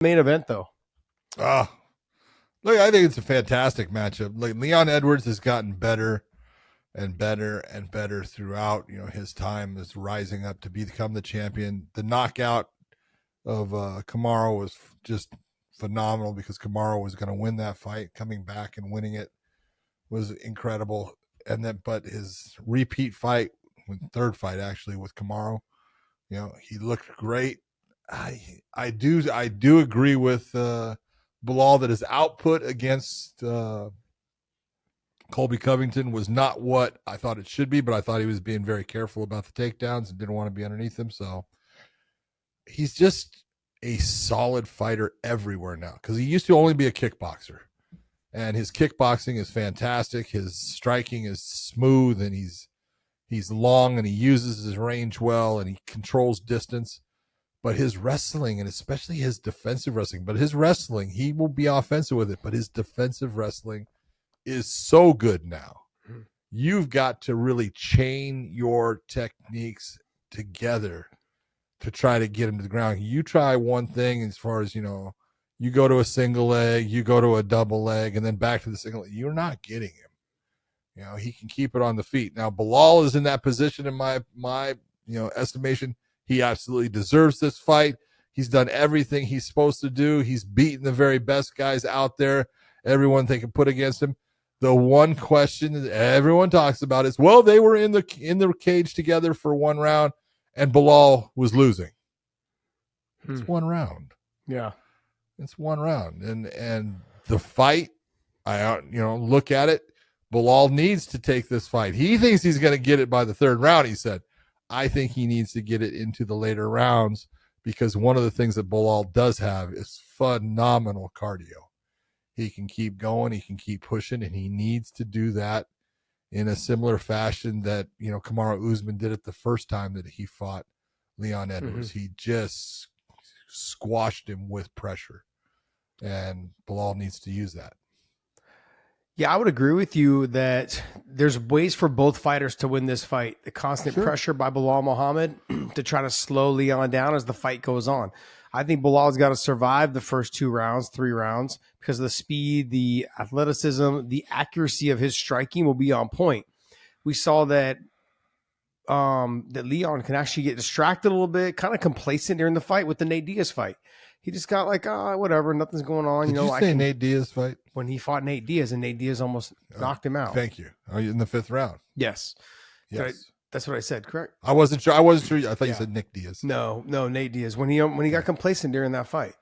main event, though. Look, I think it's a fantastic matchup. Like Leon Edwards has gotten better and better and better throughout, his time as rising up to become the champion. The knockout of Kamaru was just phenomenal because Kamaru was going to win that fight. Coming back and winning it was incredible. And then, but his repeat fight, third fight actually with Kamaru, he looked great. I do agree with Belal that his output against Colby Covington was not what I thought it should be, but I thought he was being very careful about the takedowns and didn't want to be underneath him. So he's just a solid fighter everywhere now because he used to only be a kickboxer. And his kickboxing is fantastic. His striking is smooth, and he's long, and he uses his range well, and he controls distance. But his wrestling, and especially his defensive wrestling, he will be offensive with it, but his defensive wrestling is so good now. You've got to really chain your techniques together to try to get him to the ground. You try one thing as far as, you go to a single leg, you go to a double leg, and then back to the single leg. You're not getting him. He can keep it on the feet. Now, Belal is in that position in my estimation. He absolutely deserves this fight. He's done everything he's supposed to do. He's beaten the very best guys out there, everyone they can put against him. The one question that everyone talks about is, well, they were in the cage together for one round, and Belal was losing. It's one round. Yeah. It's one round. And the fight, I look at it, Belal needs to take this fight. He thinks he's going to get it by the third round, he said. I think he needs to get it into the later rounds because one of the things that Belal does have is phenomenal cardio. He can keep going, he can keep pushing, and he needs to do that in a similar fashion that, Kamaru Usman did it the first time that he fought Leon Edwards. He just squashed him with pressure, and Belal needs to use that. Yeah, I would agree with you that there's ways for both fighters to win this fight. The constant pressure by Belal Muhammad to try to slow Leon down as the fight goes on. I think Belal's got to survive the first 2 rounds, 3 rounds, because of the speed, the athleticism, the accuracy of his striking will be on point. We saw that that Leon can actually get distracted a little bit, kind of complacent during the fight with the Nate Diaz fight. He just got like, whatever, nothing's going on. Did you say Nate Diaz fight? When he fought Nate Diaz, and Nate Diaz almost knocked him out. Thank you. Are you in the 5th round? Yes. That's what I said, correct? I wasn't sure. I thought you said Nick Diaz. No, Nate Diaz. When he got complacent during that fight,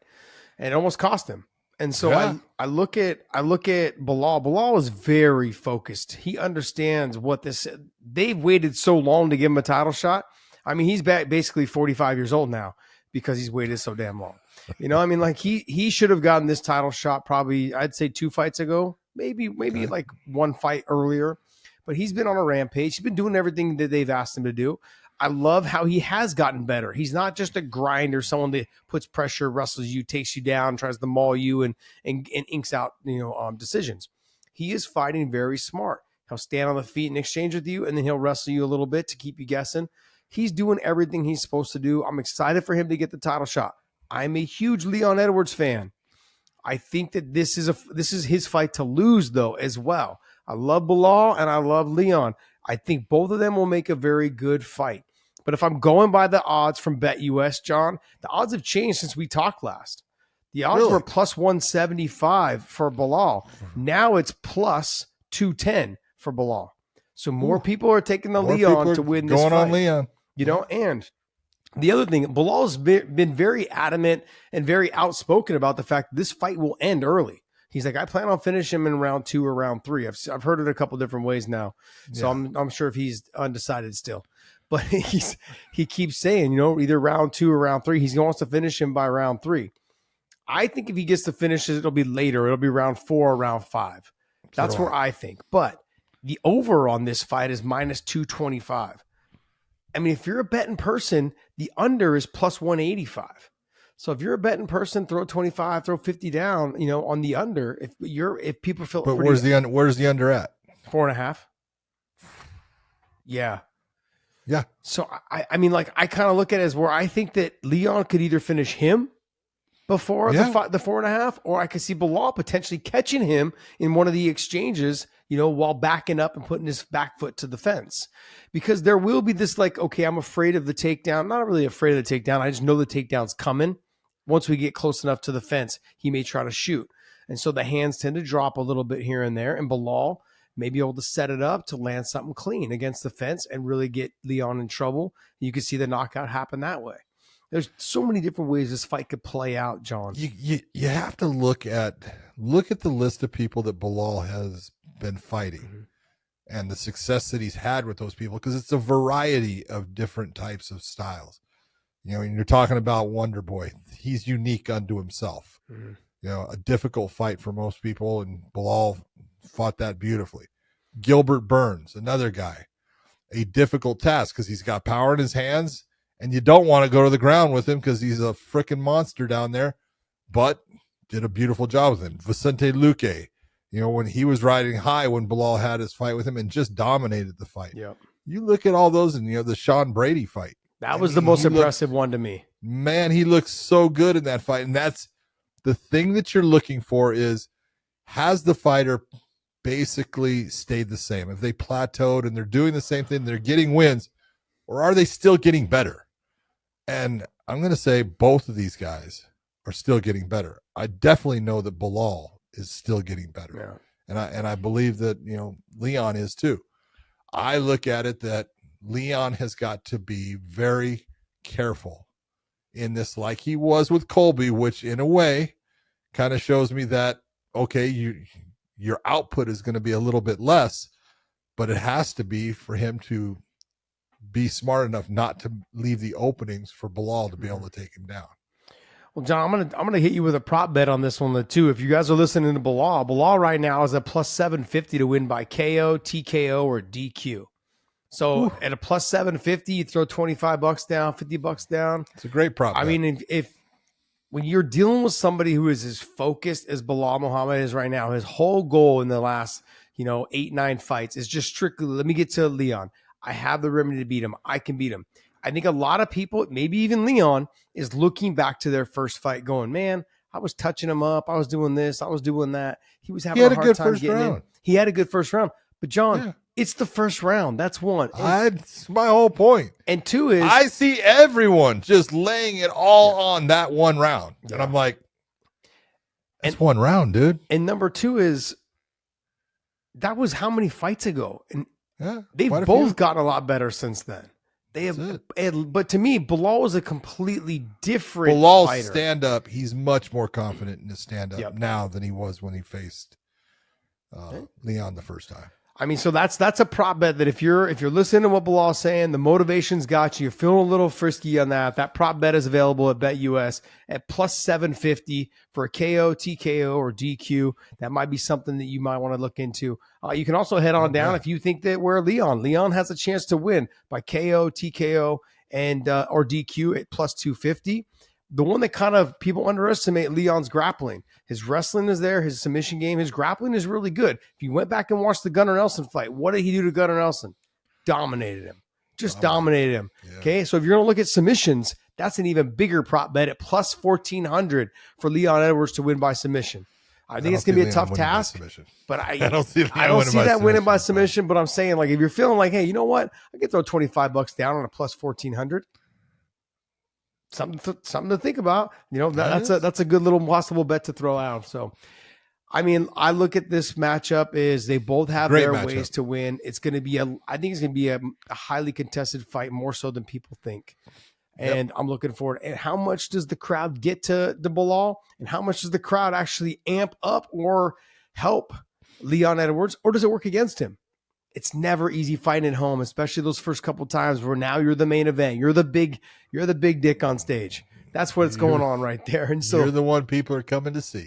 and it almost cost him. And so I look at Belal. Belal is very focused. He understands what this. They've waited so long to give him a title shot. I mean, he's basically 45 years old now because he's waited so damn long. He should have gotten this title shot probably, I'd say 2 fights ago, maybe like 1 fight earlier. But he's been on a rampage. He's been doing everything that they've asked him to do. I love how he has gotten better. He's not just a grinder, someone that puts pressure, wrestles you, takes you down, tries to maul you, and inks out decisions. He is fighting very smart. He'll stand on the feet and exchange with you, and then he'll wrestle you a little bit to keep you guessing. He's doing everything he's supposed to do. I'm excited for him to get the title shot. I'm a huge Leon Edwards fan. I think that this is his fight to lose, though, as well. I love Belal and I love Leon. I think both of them will make a very good fight. But if I'm going by the odds from BetUS, John, the odds have changed since we talked last. The odds were plus 175 for Belal. Now it's plus 210 for Belal. So more people are taking the Leon to win this fight. Going on Leon. And the other thing, Belal's been very adamant and very outspoken about the fact that this fight will end early. He's like, I plan on finishing him in round 2 or round 3. I've heard it a couple different ways now, so I'm sure if he's undecided still. But he keeps saying, either round 2 or round 3. He wants to finish him by round 3. I think if he gets to finish it, it'll be later. It'll be round 4 or round 5. That's where I think. But the over on this fight is minus 225. I mean, if you're a betting person, the under is plus 185. So if you're a betting person, throw 25, throw 50 down, on the under. If people feel, but where's the under at? 4.5. Yeah. So I kind of look at it as where I think that Leon could either finish him before the 4.5, or I could see Belal potentially catching him in one of the exchanges, while backing up and putting his back foot to the fence, because there will be this like, okay, I'm afraid of the takedown. Not really afraid of the takedown. I just know the takedown's coming. Once we get close enough to the fence, he may try to shoot. And so the hands tend to drop a little bit here and there, and Belal may be able to set it up to land something clean against the fence and really get Leon in trouble. You can see the knockout happen that way. There's so many different ways this fight could play out, John. You have to look at the list of people that Belal has been fighting and the success that he's had with those people, because it's a variety of different types of styles. When you're talking about Wonder Boy, he's unique unto himself. A difficult fight for most people, and Belal fought that beautifully. Gilbert Burns, another guy, a difficult task because he's got power in his hands, and you don't want to go to the ground with him because he's a freaking monster down there, but did a beautiful job with him. Vicente Luque, when he was riding high when Belal had his fight with him and just dominated the fight. Yep. You look at all those, and the Sean Brady fight. That was the most impressive one to me. Man, he looks so good in that fight. And that's the thing that you're looking for, is, has the fighter basically stayed the same? If they plateaued and they're doing the same thing, they're getting wins, or are they still getting better? And I'm going to say both of these guys are still getting better. I definitely know that Belal is still getting better. Yeah. And I believe that, Leon is too. I look at it that Leon has got to be very careful in this, like he was with Colby, which in a way kind of shows me that, okay, your output is going to be a little bit less, but it has to be for him to be smart enough not to leave the openings for Belal to be able to take him down. Well, John, I'm gonna hit you with a prop bet on this one too. If you guys are listening to Belal right now is a plus 750 to win by KO, TKO, or DQ. So at a plus 750, you throw $25 down, $50 down. It's a great prop bet. I mean, if when you're dealing with somebody who is as focused as Belal Muhammad is right now, his whole goal in the last 8-9 fights is just strictly, let me get to Leon. I have the remedy to beat him. I can beat him. I think a lot of people, maybe even Leon, is looking back to their first fight going, man, I was touching him up. I was doing this. I was doing that. He was having a hard time getting in. He had a good first round. But, John, it's the first round. That's one. That's my whole point. And two is, I see everyone just laying it all on that one round. Yeah. And I'm like, that's one round, dude. And number two is, that was how many fights ago? And they've both gotten a lot better since then. They have, but to me, Belal is a completely different Belal's stand-up, he's much more confident in his stand-up now than he was when he faced Leon the first time. I mean, so that's a prop bet that if you're listening to what Belal's saying, the motivation's got you, you're feeling a little frisky on that. That prop bet is available at BetUS at plus 750 for a KO, TKO, or DQ. That might be something that you might want to look into. You can also head on down if you think that Leon has a chance to win by KO, TKO, and or DQ at plus 250. The one that kind of people underestimate, Leon's grappling. His wrestling is there. His submission game, his grappling is really good. If you went back and watched the Gunnar Nelson fight, what did he do to Gunnar Nelson? Dominated him. Just dominated him. Yeah. Okay, so if you're going to look at submissions, that's an even bigger prop bet at plus 1,400 for Leon Edwards to win by submission. I think it's going to be a tough task, but I don't see that winning by submission. But I'm saying, like, if you're feeling like, hey, you know what? I could throw $25 down on a plus 1,400. Something to think about. That's a good little possible bet to throw out. So, I mean, I look at this matchup is they both have their ways to win. It's going to be I think it's going to be a highly contested fight, more so than people think. And I'm looking forward. And how much does the crowd get to the Belal? And how much does the crowd actually amp up or help Leon Edwards? Or does it work against him? It's never easy fighting at home, especially those first couple times where now you're the main event. You're the big dick on stage. That's what's going on right there. And so you're the one people are coming to see.